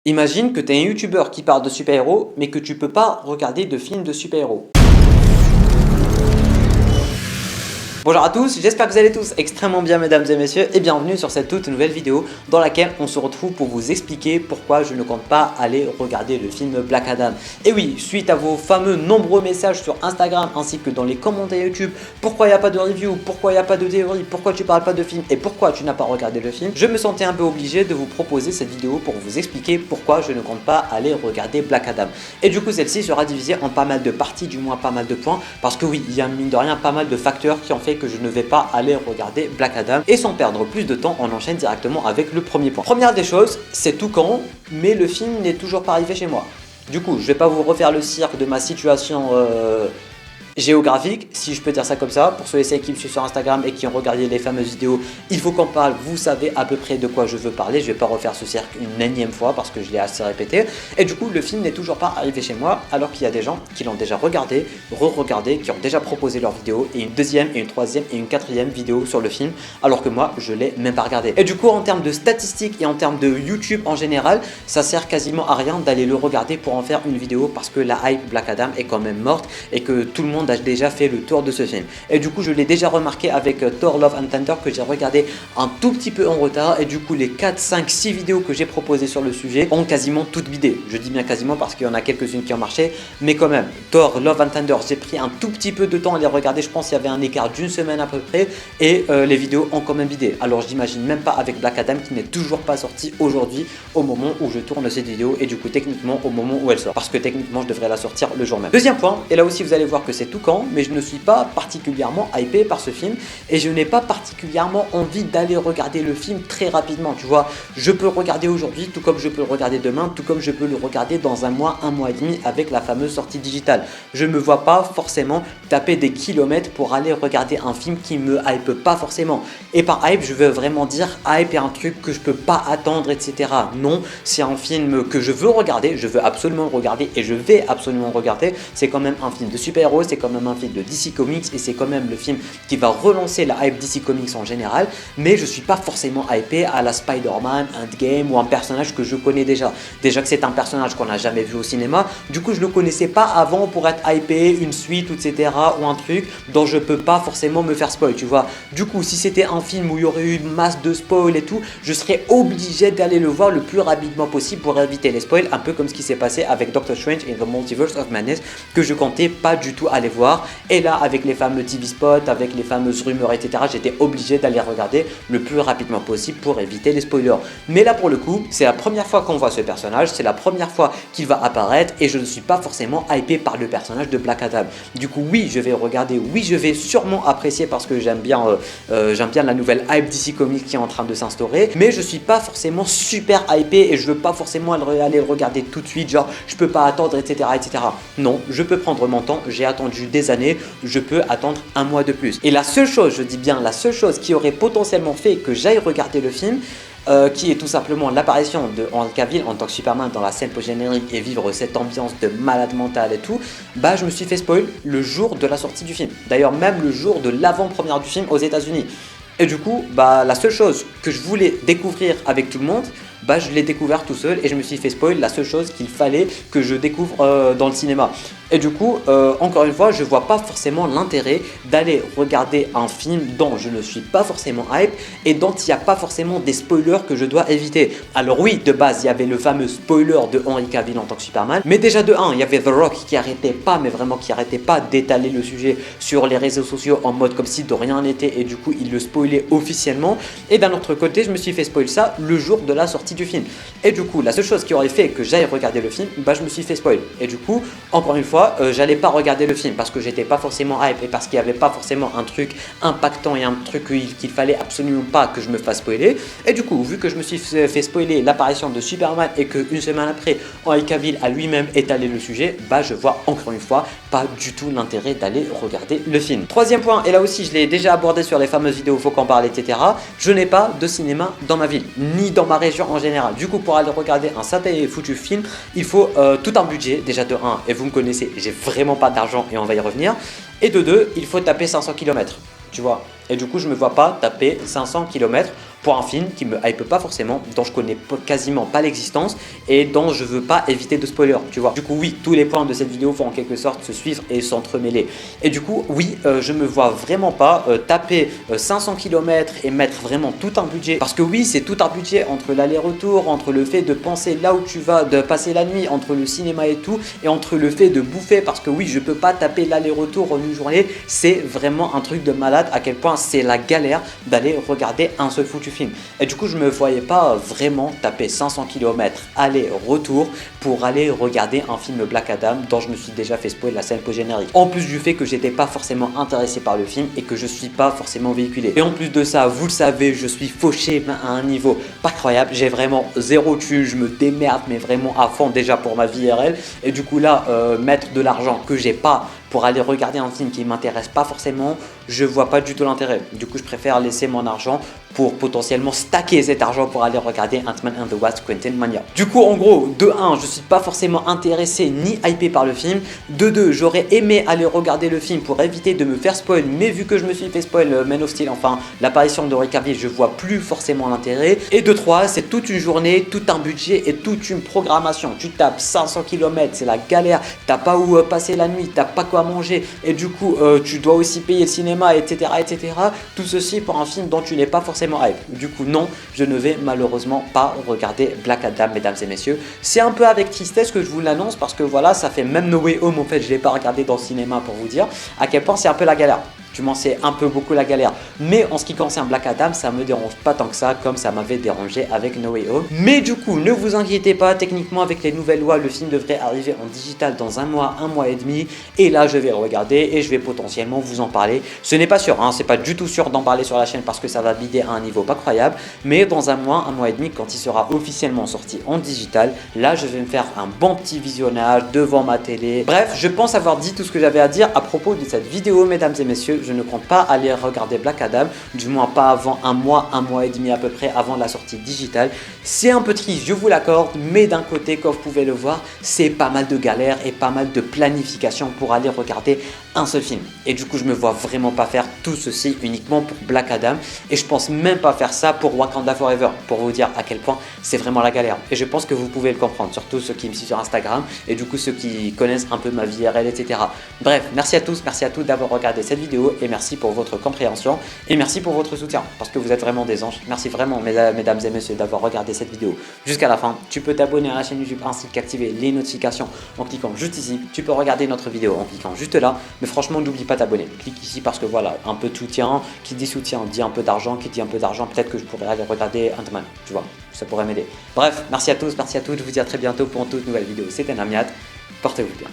Imagine que tu es un youtubeur qui parle de super-héros, mais que tu peux pas regarder de films de super-héros. Bonjour à tous, j'espère que vous allez tous extrêmement bien mesdames et messieurs et bienvenue sur cette toute nouvelle vidéo dans laquelle on se retrouve pour vous expliquer pourquoi je ne compte pas aller regarder le film Black Adam. Et oui, suite à vos fameux nombreux messages sur Instagram ainsi que dans les commentaires YouTube, pourquoi il n'y a pas de review, pourquoi il n'y a pas de théorie, pourquoi tu parles pas de film et pourquoi tu n'as pas regardé le film, je me sentais un peu obligé de vous proposer cette vidéo pour vous expliquer pourquoi je ne compte pas aller regarder Black Adam. Et du coup celle-ci sera divisée en pas mal de parties, du moins pas mal de points, parce que oui, il y a mine de rien pas mal de facteurs qui ont fait que je ne vais pas aller regarder Black Adam. Et sans perdre plus de temps, on enchaîne directement avec le premier point. Première des choses, c'est Toucan, mais le film n'est toujours pas arrivé chez moi. Du coup, je vais pas vous refaire le cirque de ma situation géographique, si je peux dire ça comme ça. Pour ceux et celles qui me suivent sur Instagram et qui ont regardé les fameuses vidéos, il faut qu'on parle, vous savez à peu près de quoi je veux parler. Je vais pas refaire ce cirque une énième fois parce que je l'ai assez répété. Et du coup, le film n'est toujours pas arrivé chez moi, alors qu'il y a des gens qui l'ont déjà regardé, re-regardé, qui ont déjà proposé leur vidéo, et une deuxième, et une troisième, et une quatrième vidéo sur le film, alors que moi, je l'ai même pas regardé. Et du coup, en termes de statistiques et en termes de YouTube en général, ça sert quasiment à rien d'aller le regarder pour en faire une vidéo, parce que la hype Black Adam est quand même morte et que tout le monde a déjà fait le tour de ce film. Et du coup je l'ai déjà remarqué avec Thor Love and Thunder, que j'ai regardé un tout petit peu en retard, et du coup les 4, 5, 6 vidéos que j'ai proposées sur le sujet ont quasiment toutes bidé. Je dis bien quasiment parce qu'il y en a quelques-unes qui ont marché, mais quand même Thor Love and Thunder, j'ai pris un tout petit peu de temps à les regarder. Je pense qu'il y avait un écart d'une semaine à peu près, et les vidéos ont quand même bidé. Alors je n'imagine même pas avec Black Adam, qui n'est toujours pas sorti aujourd'hui au moment où je tourne cette vidéo, et du coup techniquement au moment où elle sort, parce que techniquement je devrais la sortir le jour même. Deuxième point, et là aussi vous allez voir que c'est Toucan, mais je ne suis pas particulièrement hypé par ce film, et je n'ai pas particulièrement envie d'aller regarder le film très rapidement. Tu vois, je peux le regarder aujourd'hui, tout comme je peux le regarder demain, tout comme je peux le regarder dans un mois et demi avec la fameuse sortie digitale. Je me vois pas forcément taper des kilomètres pour aller regarder un film qui me hype pas forcément. Et par hype, je veux vraiment dire hype est un truc que je peux pas attendre, etc. Non, c'est un film que je veux regarder, je veux absolument le regarder, et je vais absolument le regarder. C'est quand même un film de super-héros, c'est quand même un film de DC Comics, et c'est quand même le film qui va relancer la hype DC Comics en général, mais je suis pas forcément hypé à la Spider-Man, Endgame, ou un personnage que je connais déjà. Déjà que c'est un personnage qu'on n'a jamais vu au cinéma, du coup je le connaissais pas avant pour être hypé, une suite, etc., ou un truc dont je peux pas forcément me faire spoil, tu vois. Du coup, si c'était un film où il y aurait eu masse de spoil et tout, je serais obligé d'aller le voir le plus rapidement possible pour éviter les spoils, un peu comme ce qui s'est passé avec Doctor Strange in the Multiverse of Madness, que je comptais pas du tout aller voir. Et là, avec les fameux TV spots, avec les fameuses rumeurs, etc., j'étais obligé d'aller regarder le plus rapidement possible pour éviter les spoilers. Mais là, pour le coup, c'est la première fois qu'on voit ce personnage, c'est la première fois qu'il va apparaître, et je ne suis pas forcément hypé par le personnage de Black Adam. Du coup, oui, je vais regarder, oui, je vais sûrement apprécier, parce que j'aime bien la nouvelle hype DC Comics qui est en train de s'instaurer, mais je suis pas forcément super hypé, et je veux pas forcément aller le regarder tout de suite, genre je peux pas attendre, etc., etc. Non, je peux prendre mon temps, j'ai attendu des années, je peux attendre un mois de plus. Et la seule chose, je dis bien la seule chose qui aurait potentiellement fait que j'aille regarder le film, qui est tout simplement l'apparition de Henry Cavill en tant que Superman dans la scène post-générique, et vivre cette ambiance de malade mental et tout, bah je me suis fait spoil le jour de la sortie du film. D'ailleurs même le jour de l'avant-première du film aux États-Unis. Et du coup, bah la seule chose que je voulais découvrir avec tout le monde, bah je l'ai découvert tout seul, et je me suis fait spoil la seule chose qu'il fallait que je découvre dans le cinéma. Et du coup, encore une fois, je vois pas forcément l'intérêt d'aller regarder un film dont je ne suis pas forcément hype, et dont il n'y a pas forcément des spoilers que je dois éviter. Alors oui, de base, il y avait le fameux spoiler de Henry Cavill en tant que Superman, mais déjà de 1, il y avait The Rock qui arrêtait pas, mais vraiment qui arrêtait pas d'étaler le sujet sur les réseaux sociaux en mode comme si de rien n'était, et du coup, il le spoilait officiellement. Et d'un autre côté, je me suis fait spoil ça le jour de la sortie du film. Et du coup, la seule chose qui aurait fait que j'aille regarder le film, bah je me suis fait spoil. Et du coup, encore une fois, j'allais pas regarder le film parce que j'étais pas forcément hype, et parce qu'il y avait pas forcément un truc impactant et un truc qu'il fallait absolument pas que je me fasse spoiler. Et du coup, vu que je me suis fait spoiler l'apparition de Superman, et que une semaine après, Henry Cavill a lui-même étalé le sujet, bah je vois encore une fois pas du tout l'intérêt d'aller regarder le film. Troisième point, et là aussi je l'ai déjà abordé sur les fameuses vidéos Faut qu'on parle, etc. Je n'ai pas de cinéma dans ma ville, ni dans ma région en général. Du coup, pour aller regarder un certain foutu film, il faut tout un budget, déjà de 1, et vous me connaissez, j'ai vraiment pas d'argent, et on va y revenir. Et de 2, il faut taper 500 km, tu vois. Et du coup, je me vois pas taper 500 km pour un film qui me hype pas forcément, dont je connais quasiment pas l'existence et dont je veux pas éviter de spoiler, tu vois. Du coup oui, tous les points de cette vidéo vont en quelque sorte se suivre et s'entremêler. Et du coup oui, je me vois vraiment pas taper 500 km et mettre vraiment tout un budget, parce que oui, c'est tout un budget entre l'aller-retour, entre le fait de penser là où tu vas, de passer la nuit, entre le cinéma et tout, et entre le fait de bouffer, parce que oui, je peux pas taper l'aller-retour en une journée. C'est vraiment un truc de malade à quel point c'est la galère d'aller regarder un seul foutu film. Et du coup je me voyais pas vraiment taper 500 km aller-retour pour aller regarder un film Black Adam dont je me suis déjà fait spoiler la scène post-générique. En plus du fait que j'étais pas forcément intéressé par le film et que je suis pas forcément véhiculé. Et en plus de ça, vous le savez, je suis fauché à un niveau pas croyable. J'ai vraiment zéro thune, je me démerde mais vraiment à fond déjà pour ma vie IRL. Et du coup là, mettre de l'argent que j'ai pas pour aller regarder un film qui m'intéresse pas forcément, je vois pas du tout l'intérêt. Du coup je préfère laisser mon argent pour potentiellement stacker cet argent pour aller regarder Ant-Man and the Wasp Quantumania. Du coup en gros, de 1, je suis pas forcément intéressé ni hypé par le film. De 2, j'aurais aimé aller regarder le film pour éviter de me faire spoil, mais vu que je me suis fait spoil Man of Steel, enfin l'apparition de Henry Cavill, je vois plus forcément l'intérêt. Et de 3, c'est toute une journée, tout un budget et toute une programmation. Tu tapes 500 km, c'est la galère, t'as pas où passer la nuit, t'as pas quoi manger et du coup tu dois aussi payer le cinéma, etc., etc. Tout ceci pour un film dont tu n'es pas forcément hype. Du coup non, je ne vais malheureusement pas regarder Black Adam, mesdames et messieurs. C'est un peu avec tristesse que je vous l'annonce, parce que voilà, ça fait même No Way Home en fait, je l'ai pas regardé dans le cinéma, pour vous dire à quel point c'est un peu la galère. Tu m'en sais un peu beaucoup la galère. Mais en ce qui concerne Black Adam, ça me dérange pas tant que ça, comme ça m'avait dérangé avec No Way Home. Mais du coup, ne vous inquiétez pas, techniquement avec les nouvelles lois, le film devrait arriver en digital dans un mois et demi. Et là, je vais le regarder et je vais potentiellement vous en parler. Ce n'est pas sûr, hein, c'est pas du tout sûr d'en parler sur la chaîne parce que ça va bider à un niveau pas croyable. Mais dans un mois et demi, quand il sera officiellement sorti en digital, là, je vais me faire un bon petit visionnage devant ma télé. Bref, je pense avoir dit tout ce que j'avais à dire à propos de cette vidéo, mesdames et messieurs. Je ne compte pas aller regarder Black Adam, du moins pas avant un mois et demi à peu près avant la sortie digitale. C'est un peu triste, je vous l'accorde, mais d'un côté, comme vous pouvez le voir, c'est pas mal de galères et pas mal de planification pour aller regarder un seul film. Et du coup, je me vois vraiment pas faire tout ceci uniquement pour Black Adam, et je pense même pas faire ça pour Wakanda Forever, pour vous dire à quel point c'est vraiment la galère. Et je pense que vous pouvez le comprendre, surtout ceux qui me suivent sur Instagram et du coup ceux qui connaissent un peu ma vie IRL, etc. Bref, merci à tous d'avoir regardé cette vidéo et merci pour votre compréhension et merci pour votre soutien parce que vous êtes vraiment des anges. Merci vraiment mesdames et messieurs d'avoir regardé cette vidéo jusqu'à la fin. Tu peux t'abonner à la chaîne YouTube ainsi qu'activer les notifications en cliquant juste ici. Tu peux regarder notre vidéo en cliquant juste là, mais franchement n'oublie pas t'abonner. Clique ici parce que voilà, un peu de soutien, qui dit soutien dit un peu d'argent, qui dit un peu d'argent peut-être que je pourrais aller regarder Ant-Man, tu vois, ça pourrait m'aider. Bref, merci à tous, merci à toutes, je vous dis à très bientôt pour une toute nouvelle vidéo. C'était Namiat, portez-vous bien.